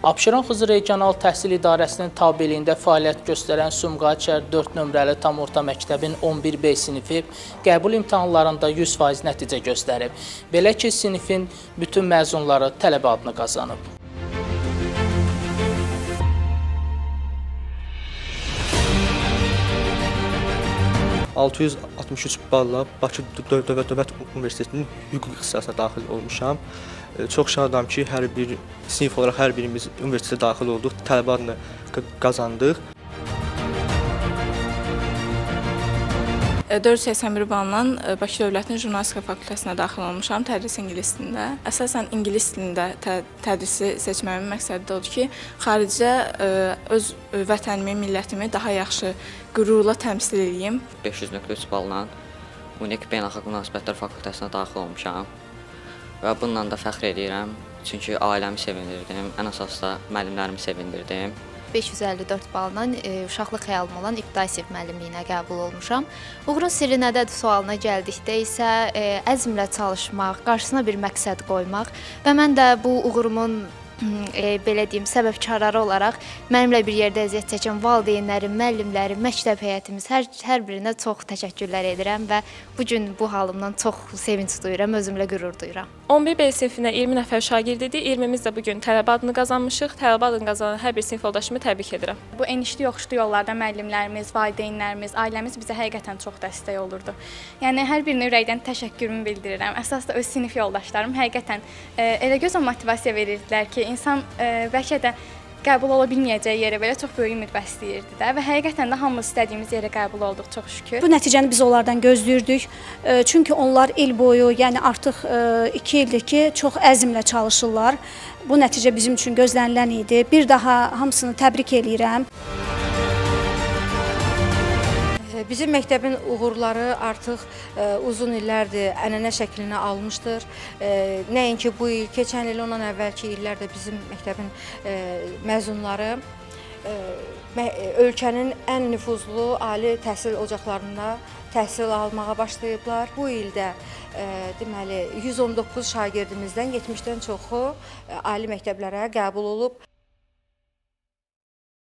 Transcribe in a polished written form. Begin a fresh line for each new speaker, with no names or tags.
Abşeron Xızı Regional Təhsil İdarəsinin tabeliyində fəaliyyət göstərən Sumqayıt 4 nömrəli tam orta məktəbin 11B sinifi qəbul imtahanlarında 100% nəticə göstərib. Belə ki, sinifin bütün məzunları tələbə adını qazanıb.
...663 balla Bakı Dövlət Universitetinin hüquq ixtisasına daxil olmuşam. Çox şadam ki, hər bir sinif olaraq hər birimiz universitetə daxil olduq, tələbə adını qazandıq.
481 balla Bakı Dövlətinin Jurnalistika fakültəsinə daxil olmuşam, tədris ingilis dilində. Əsasən ingilis dilində tədrisi seçməmin məqsədi də odur ki, xaricdə öz vətənimi, millətimi daha yaxşı qürurla təmsil edeyim.
500.3 balla UNIK Beynəlxalq Münasibətlər fakültəsinə daxil olmuşam və bununla da fəxr edirəm, çünki ailəmi sevindirdim, ən əsas da müəllimlərimi sevindirdim.
554 balla uşaqlıq xəyalım olan İbtidai sinif müəllimliyinə qəbul olmuşam. Uğurun sirri nədədir sualına gəldikdə isə əzmlə çalışmaq, qarşısına bir məqsəd qoymaq və mən də bu uğurumun belə deyim, səbəbkarları olaraq mənimlə bir yerdə əziyyət çəkən valideynlərim, müəllimlərim, məktəb heyətimiz hər birinə çox təşəkkürlər edirəm və bu gün bu halımdan çox sevinç duyuram, özümlə qürur duyuram.
11B sinifinə 20 nəfər şagird idi, 20-miz də bugün tələbə adını qazanmışıq. Tələbə adını qazanan hər bir sinif yoldaşımı təbrik edirəm.
Bu enişli yoxuşlu yollarda müəllimlərimiz, valideynlərimiz, ailəmiz bizə həqiqətən çox dəstək olurdu. Yəni hər birinə ürəkdən təşəkkürümü bildirirəm. Əsas da öz sinif yoldaşlarım həqiqətən elə gözəl motivasiya verirdilər ki, insan bəlkə də qəbul ola bilməyəcəyi yerə belə çox böyük ümid bəsləyirdi də və həqiqətən də hamımız istədiyimiz yerə qəbul olduq, çox şükür.
Bu nəticəni biz onlardan gözləyirdik. Çünki onlar il boyu, yəni artıq 2 ildir ki, çox əzmlə çalışırlar. Bu nəticə bizim üçün gözlənilən idi. Bir daha hamısını təbrik eləyirəm.
Bizim məktəbin uğurları artıq uzun illərdir ənənə şəklini almışdır. Nəinki bu il, keçən il, ondan əvvəlki illərdə bizim məktəbin məzunları ölkənin ən nüfuzlu ali təhsil ocaqlarında təhsil almağa başlayıblar. Bu ildə deməli 119 şagirdimizdən 70-dən çoxu ali məktəblərə qəbul olub.